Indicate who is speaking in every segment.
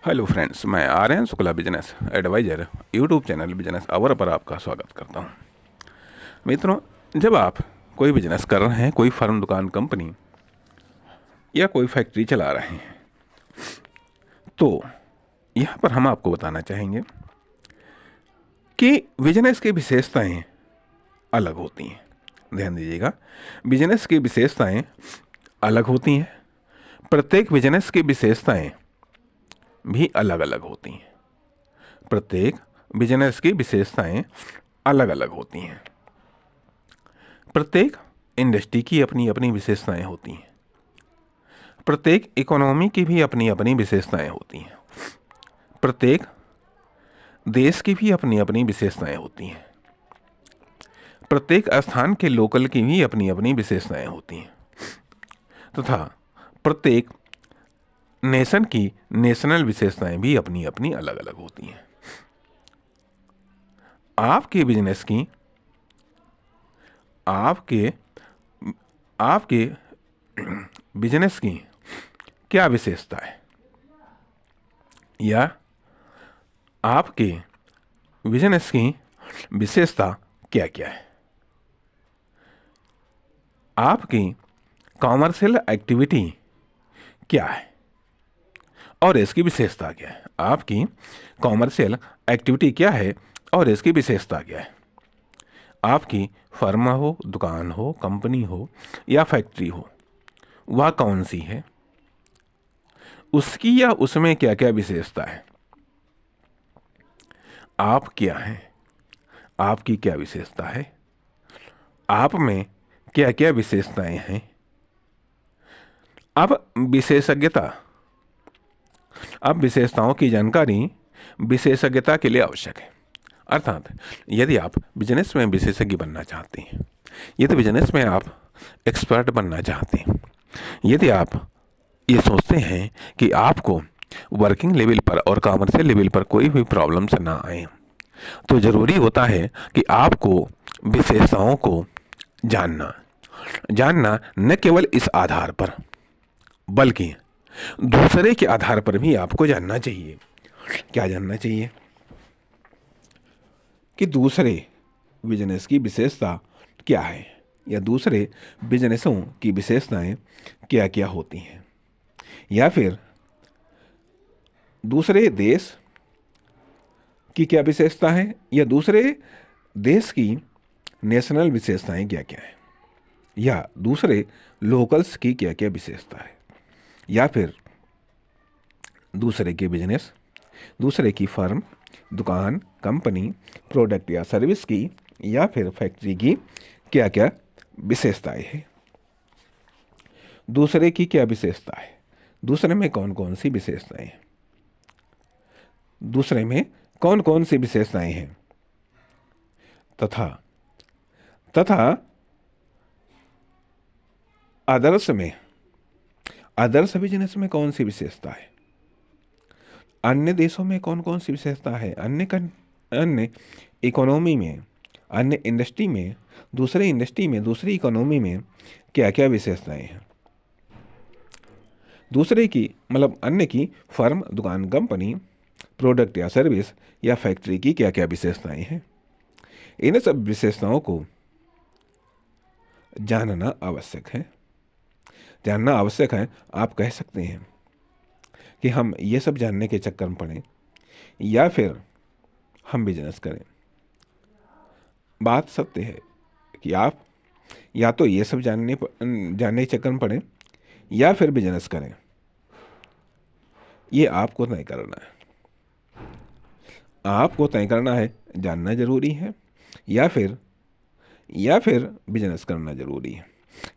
Speaker 1: Hello friends, मैं Aryan Shukla business advisor YouTube channel business hour पर आपका स्वागत करता हूं। मित्रों, जब आप कोई बिजनेस कर रहे हैं, कोई फर्म, दुकान, कंपनी या कोई फैक्ट्री चला रहे हैं, तो यहाँ पर हम आपको बताना चाहेंगे कि बिजनेस की विशेषताएं अलग होती हैं। ध्यान दीजिएगा, बिजनेस की विशेषताएं अलग होती हैं। प्रत्येक बिजनेस की विशेषताएं भी अलग अलग होती हैं। प्रत्येक बिजनेस की विशेषताएं अलग अलग होती हैं। प्रत्येक इंडस्ट्री की अपनी अपनी विशेषताएं होती हैं। प्रत्येक इकोनॉमी की भी अपनी अपनी विशेषताएं होती हैं। प्रत्येक देश की भी अपनी अपनी विशेषताएं होती हैं। प्रत्येक स्थान के लोकल की भी अपनी अपनी विशेषताएं होती हैं तथा प्रत्येक नेशन की नेशनल विशेषताएं भी अपनी अपनी अलग अलग होती हैं। आपके बिजनेस की आपके आपके बिजनेस की क्या विशेषता है, या आपके बिजनेस की विशेषता क्या क्या है। आपकी कॉमर्शियल एक्टिविटी क्या है और इसकी विशेषता क्या है। आपकी कॉमर्शियल एक्टिविटी क्या है और इसकी विशेषता क्या है। आपकी फर्म हो, दुकान हो, कंपनी हो या फैक्ट्री हो, वह कौन सी है, उसकी या उसमें क्या क्या विशेषता है। आप क्या हैं, आपकी क्या विशेषता है, आप में क्या क्या विशेषताएं हैं। अब विशेषताओं की जानकारी विशेषज्ञता के लिए आवश्यक है। अर्थात यदि आप बिजनेस में विशेषज्ञ बनना चाहते हैं, यदि बिजनेस में आप एक्सपर्ट बनना चाहते हैं, यदि आप ये सोचते हैं कि आपको वर्किंग लेवल पर और कॉमर्शियल लेवल पर कोई भी प्रॉब्लम्स ना आए, तो ज़रूरी होता है कि आपको विशेषताओं को जानना न केवल इस आधार पर बल्कि दूसरे के आधार पर भी आपको जानना चाहिए। क्या जानना चाहिए कि दूसरे बिजनेस की विशेषता क्या है, या दूसरे बिजनेसों की विशेषताएं क्या क्या होती हैं, या फिर दूसरे देश की क्या विशेषता है, या दूसरे देश की नेशनल विशेषताएं क्या क्या है, या दूसरे लोकल्स की क्या क्या विशेषता है, या फिर दूसरे के बिजनेस, दूसरे की फर्म, दुकान, कंपनी, प्रोडक्ट या सर्विस की या फिर फैक्ट्री की क्या क्या विशेषताएं हैं। दूसरे की क्या विशेषता है, दूसरे में कौन कौन सी विशेषताएं हैं, दूसरे में कौन कौन सी विशेषताएं हैं, तथा आदर्श बिजनेस में कौन सी विशेषता है, अन्य देशों में कौन कौन सी विशेषता है, अन्य इकोनॉमी में, अन्य इंडस्ट्री में, दूसरे इंडस्ट्री में, दूसरी इकोनॉमी में क्या क्या विशेषताएं हैं। दूसरे की मतलब अन्य की फर्म, दुकान, कंपनी, प्रोडक्ट या सर्विस या फैक्ट्री की क्या क्या विशेषताएं हैं। इन सब विशेषताओं को जानना आवश्यक है। आप कह सकते हैं कि हम ये सब जानने के चक्कर में पड़े या फिर हम बिजनेस करें। बात सत्य है कि आप या तो ये सब जानने के चक्कर में पड़े या फिर बिजनेस करें। ये आपको तय करना है। आपको तय करना है, जानना जरूरी है या फिर बिजनेस करना जरूरी है,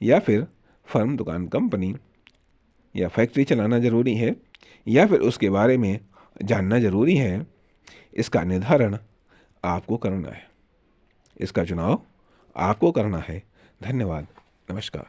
Speaker 1: या फिर फर्म, दुकान, कंपनी या फैक्ट्री चलाना जरूरी है, या फिर उसके बारे में जानना जरूरी है। इसका निर्धारण आपको करना है, इसका चुनाव आपको करना है। धन्यवाद, नमस्कार।